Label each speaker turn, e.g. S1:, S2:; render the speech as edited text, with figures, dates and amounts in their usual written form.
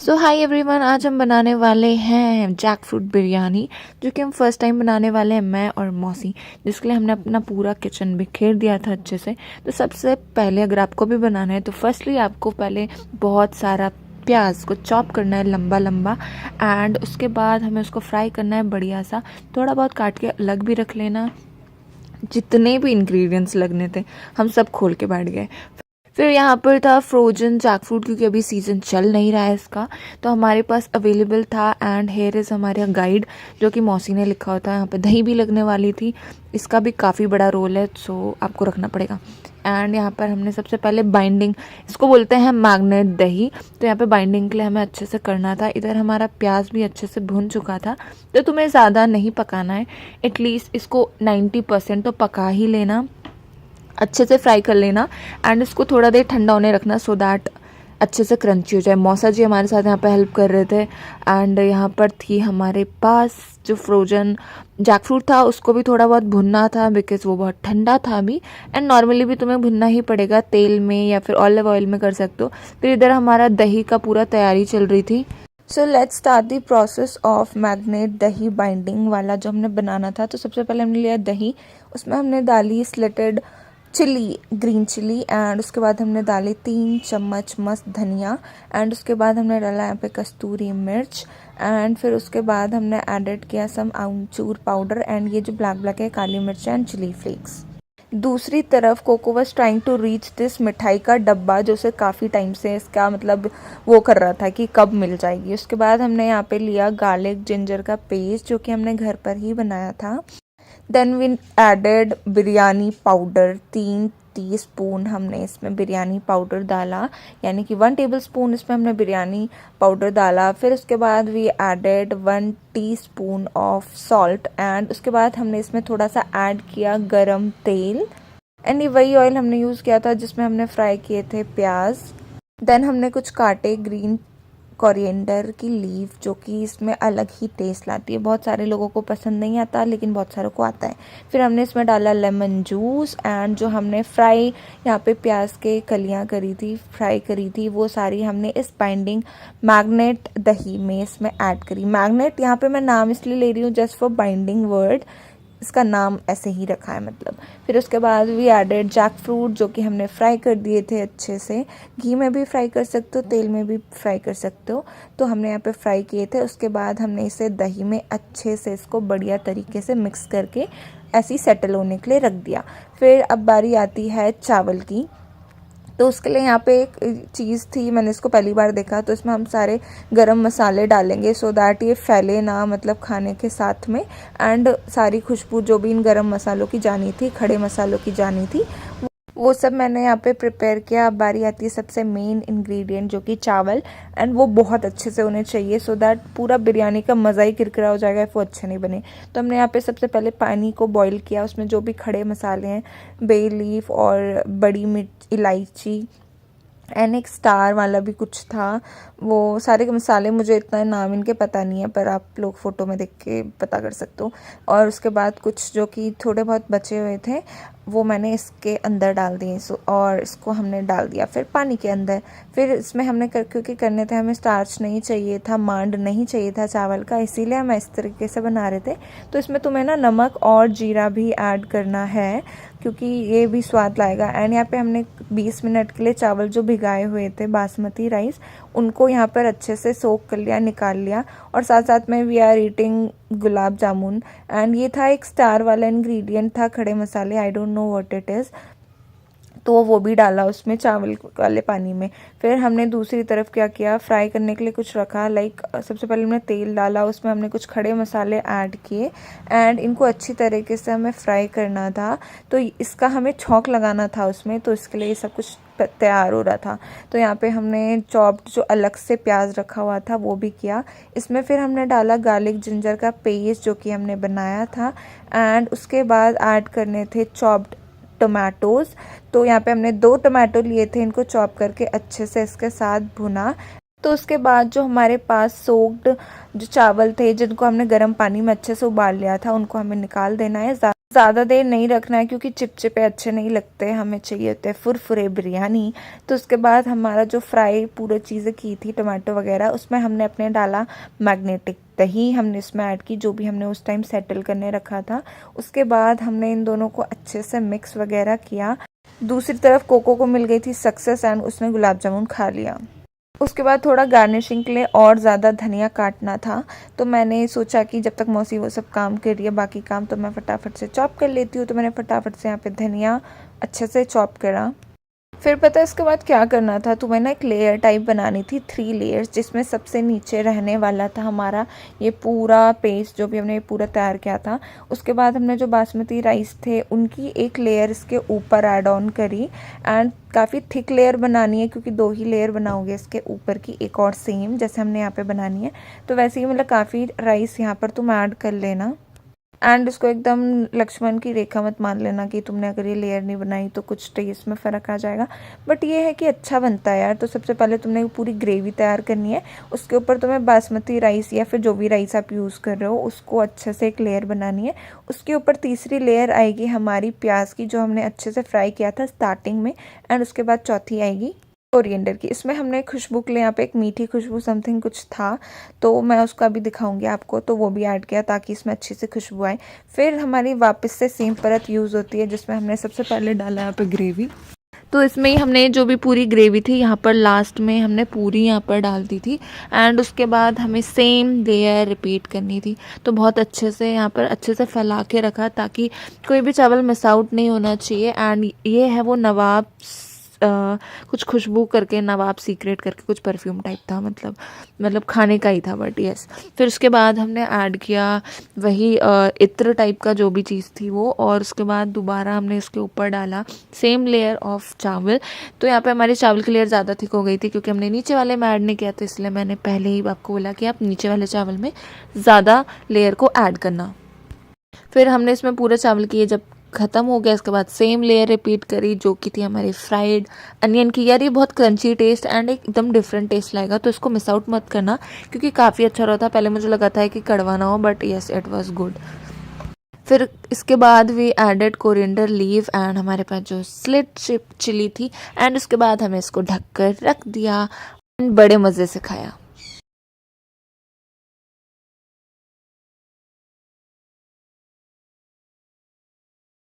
S1: सो hi everyone, आज हम बनाने वाले हैं जैक फ्रूट बिरयानी, जो कि हम फर्स्ट टाइम बनाने वाले हैं मैं और मौसी, जिसके लिए हमने अपना पूरा किचन बिखेर दिया था अच्छे से। तो सबसे पहले अगर आपको भी बनाना है तो फर्स्टली आपको पहले बहुत सारा प्याज को चॉप करना है लंबा लंबा, एंड उसके बाद हमें उसको फ्राई करना है बढ़िया सा। थोड़ा बहुत काट के अलग भी रख लेना। जितने भी इंग्रेडिएंट्स लगने थे हम सब खोल के बैठ गए। फिर यहाँ पर था फ्रोजन जैक फ्रूट, क्योंकि अभी सीज़न चल नहीं रहा है इसका, तो हमारे पास अवेलेबल था। एंड हेयर इज़ हमारे गाइड, जो कि मौसी ने लिखा होता है। यहाँ पे दही भी लगने वाली थी, इसका भी काफ़ी बड़ा रोल है, सो आपको रखना पड़ेगा। एंड यहाँ पर हमने सबसे पहले बाइंडिंग, इसको बोलते हैं मैग्नेट दही, तो यहाँ पे बाइंडिंग के लिए हमें अच्छे से करना था। इधर हमारा प्याज भी अच्छे से भुन चुका था, तो तुम्हें ज़्यादा नहीं पकाना है, एटलीस्ट इसको 90% तो पका ही लेना, अच्छे से फ्राई कर लेना। एंड इसको थोड़ा देर ठंडा होने रखना, सो दैट अच्छे से क्रंची हो जाए। मौसा जी हमारे साथ यहाँ पे हेल्प कर रहे थे। एंड यहाँ पर थी हमारे पास जो फ्रोजन जैक फ्रूट था, उसको भी थोड़ा बहुत भुनना था, बिकॉज वो बहुत ठंडा था अभी। एंड नॉर्मली भी तुम्हें भुनना ही पड़ेगा, तेल में या फिर ऑलिव ऑयल में कर सकते हो। फिर इधर हमारा दही का पूरा तैयारी चल रही थी। So let's start the process of magnet दही बाइंडिंग वाला जो हमने बनाना था। तो सबसे पहले हमने लिया दही, उसमें हमने डाली slitted chilli, green chilli, and उसके बाद हमने डाले 3 चम्मच मस्त धनिया, एंड उसके बाद हमने डाला यहाँ पे कस्तूरी मिर्च, एंड फिर उसके बाद हमने एडेड किया सम आमचूर पाउडर, एंड ये जो ब्लैक ब्लैक है काली मिर्च एंड चिली फ्लेक्स। दूसरी तरफ Coco was trying to reach this मिठाई का डब्बा, जो से काफ़ी टाइम से इसका मतलब वो कर रहा था कि कब मिल जाएगी। उसके बाद हमने यहाँ पे लिया गार्लिक जिंजर का पेस्ट, जो कि हमने घर पर ही बनाया था। Then we added biryani powder, 3 teaspoon हमने इसमें बिरयानी पाउडर डाला, यानी कि 1 टेबलस्पून इसमें हमने बिरयानी पाउडर डाला। फिर उसके बाद we added 1 teaspoon of salt, and उसके बाद हमने इसमें थोड़ा सा ऐड किया गरम तेल, एंड ये वही ऑयल हमने यूज़ किया था जिसमें हमने फ्राई किए थे प्याज। देन हमने कुछ काटे ग्रीन कोरिएंडर की लीफ, जो कि इसमें अलग ही टेस्ट लाती है। बहुत सारे लोगों को पसंद नहीं आता, लेकिन बहुत सारों को आता है। फिर हमने इसमें डाला लेमन जूस, एंड जो हमने फ्राई यहाँ पे प्याज के कलियाँ करी थी, फ्राई करी थी, वो सारी हमने इस बाइंडिंग मैग्नेट दही में इसमें ऐड करी। मैग्नेट यहाँ पे मैं नाम इसलिए ले रही हूँ जस्ट फॉर बाइंडिंग वर्ड, इसका नाम ऐसे ही रखा है मतलब। फिर उसके बाद वी एडेड जैक फ्रूट, जो कि हमने फ्राई कर दिए थे अच्छे से। घी में भी फ्राई कर सकते हो, तेल में भी फ्राई कर सकते हो, तो हमने यहाँ पे फ्राई किए थे। उसके बाद हमने इसे दही में अच्छे से इसको बढ़िया तरीके से मिक्स करके ऐसे ही सेटल होने के लिए रख दिया। फिर अब बारी आती है चावल की। तो उसके लिए यहाँ पे एक चीज़ थी, मैंने इसको पहली बार देखा, तो इसमें हम सारे गरम मसाले डालेंगे सो दैट ये फैले ना, मतलब खाने के साथ में। एंड सारी खुशबू जो भी इन गरम मसालों की जानी थी, खड़े मसालों की जानी थी, वो सब मैंने यहाँ पे प्रिपेयर किया। अब बारी आती है सबसे मेन इंग्रेडिएंट, जो कि चावल, एंड वो बहुत अच्छे से होने चाहिए सो दैट पूरा बिरयानी का मज़ा ही किरकिरा हो जाएगा, वो अच्छे नहीं बने। तो हमने यहाँ पे सबसे पहले पानी को बॉईल किया, उसमें जो भी खड़े मसाले हैं, बे लीफ और बड़ी मिर्च, इलायची, एंड एक स्टार वाला भी कुछ था, वो सारे मसाले मुझे इतना नाम इनके पता नहीं है, पर आप लोग फ़ोटो में देख के पता कर सकते हो। और उसके बाद कुछ जो कि थोड़े बहुत बचे हुए थे, वो मैंने इसके अंदर डाल दिए, और इसको हमने डाल दिया फिर पानी के अंदर। फिर इसमें हमने क्योंकि करने थे, हमें स्टार्च नहीं चाहिए था, मांड नहीं चाहिए था चावल का, इसीलिए हम इस तरीके से बना रहे थे। तो इसमें तुम्हें ना नमक और जीरा भी ऐड करना है, क्योंकि ये भी स्वाद लाएगा। एंड यहाँ पे हमने 20 मिनट के लिए चावल जो भिगाए हुए थे बासमती राइस, उनको यहाँ पर अच्छे से सोक कर लिया, निकाल लिया। और साथ साथ में we are eating gulab jamun, and ये था एक स्टार वाला इंग्रेडिएंट था, खड़े मसाले, I don't know what it is, तो वो भी डाला उसमें चावल वाले पानी में। फिर हमने दूसरी तरफ क्या किया, फ्राई करने के लिए कुछ रखा, लाइक सबसे पहले हमने तेल डाला, उसमें हमने कुछ खड़े मसाले ऐड किए, एंड इनको अच्छी तरीके से हमें फ्राई करना था। तो इसका हमें छौंक लगाना था उसमें, तो इसके लिए सब कुछ तैयार हो रहा था। तो यहाँ पे हमने चॉप्ड जो अलग से प्याज रखा हुआ था वो भी किया। इसमें फिर हमने डाला गार्लिक जिंजर का पेस्ट, जो कि हमने बनाया था, एंड उसके बाद ऐड करने थे चॉप्ड टोमेटोज़। तो यहाँ पे हमने 2 टोमेटो लिए थे, इनको चॉप करके अच्छे से इसके साथ भुना। तो उसके बाद जो हमारे पास सोक्ड जो चावल थे, जिनको हमने गर्म पानी में अच्छे से उबाल लिया था, उनको हमें निकाल देना है। ज़्यादा देर नहीं रखना है क्योंकि चिपचिपे अच्छे नहीं लगते, हमें चाहिए होते फुरफुरे बिरयानी। तो उसके बाद हमारा जो फ्राई पूरी चीज़ें की थी टमाटो वगैरह, उसमें हमने अपने डाला मैग्नेटिक दही, हमने इसमें ऐड की जो भी हमने उस टाइम सेटल करने रखा था। उसके बाद हमने इन दोनों को अच्छे से मिक्स वगैरह किया। दूसरी तरफ कोको को मिल गई थी सक्सेस एंड उसने गुलाब जामुन खा लिया। उसके बाद थोड़ा गार्निशिंग के लिए और ज़्यादा धनिया काटना था, तो मैंने सोचा कि जब तक मौसी वो सब काम कर रही है बाकी काम तो मैं फटाफट से चॉप कर लेती हूँ। तो मैंने फटाफट से यहाँ पे धनिया अच्छे से चॉप करा। फिर पता है इसके बाद क्या करना था, तो मैंने एक लेयर टाइप बनानी थी 3 लेयर्स, जिसमें सबसे नीचे रहने वाला था हमारा ये पूरा पेस्ट जो भी हमने पूरा तैयार किया था। उसके बाद हमने जो बासमती राइस थे उनकी एक लेयर इसके ऊपर ऐड ऑन करी एंड काफ़ी थिक लेयर बनानी है क्योंकि 2 ही लेयर बनाओगे इसके ऊपर की, एक और सेम जैसे हमने यहाँ पे बनानी है। तो वैसे ही मतलब काफ़ी राइस यहाँ पर तुम ऐड कर लेना एंड उसको एकदम लक्ष्मण की रेखा मत मान लेना कि तुमने अगर ये लेयर नहीं बनाई तो कुछ टेस्ट में फ़र्क आ जाएगा, बट ये है कि अच्छा बनता है यार। तो सबसे पहले तुमने पूरी ग्रेवी तैयार करनी है, उसके ऊपर तुम्हें बासमती राइस या फिर जो भी राइस आप यूज़ कर रहे हो उसको अच्छे से एक लेयर बनानी है। उसके ऊपर तीसरी लेयर आएगी हमारी प्याज की जो हमने अच्छे से फ्राई किया था स्टार्टिंग में, एंड उसके बाद चौथी आएगी कोरिएंडर की। इसमें हमने खुशबू के लिए यहाँ पे एक मीठी खुशबू समथिंग कुछ था, तो मैं उसका भी दिखाऊंगी आपको, तो वो भी ऐड किया ताकि इसमें अच्छी से खुशबू आए। फिर हमारी वापस से सेम परत यूज़ होती है जिसमें हमने सबसे पहले डाला यहाँ पे ग्रेवी। तो इसमें ही हमने जो भी पूरी ग्रेवी थी यहाँ पर लास्ट में हमने पूरी यहाँ पर डाल दी थी एंड उसके बाद हमें सेम लेयर रिपीट करनी थी। तो बहुत अच्छे से यहाँ पर अच्छे से फैला के रखा ताकि कोई भी चावल मिस आउट नहीं होना चाहिए। एंड ये है वो नवाब कुछ खुशबू करके, नवाब सीक्रेट करके कुछ परफ्यूम टाइप था, मतलब खाने का ही था, बट यस। फिर उसके बाद हमने ऐड किया वही इत्र टाइप का जो भी चीज़ थी वो, और उसके बाद दोबारा हमने इसके ऊपर डाला सेम लेयर ऑफ चावल। तो यहाँ पे हमारे चावल की लेयर ज़्यादा थिक हो गई थी क्योंकि हमने नीचे वाले में ऐड नहीं किया, तो इसलिए मैंने पहले ही आपको बोला कि आप नीचे वाले चावल में ज़्यादा लेयर को ऐड करना। फिर हमने इसमें पूरे चावल की जब ख़त्म हो गया इसके बाद सेम लेयर रिपीट करी जो कि थी हमारी फ्राइड अनियन की। यार ये बहुत क्रंची टेस्ट एंड एकदम डिफरेंट टेस्ट लाएगा, तो इसको मिस आउट मत करना क्योंकि काफ़ी अच्छा रहा था। पहले मुझे लगा था कि कड़वा ना हो, but yes it was good. फिर इसके बाद we added coriander leave and हमारे पास जो स्लिट चिली थी, एंड उसके बाद हमें इसको ढक कर रख दिया, बड़े मज़े से खाया।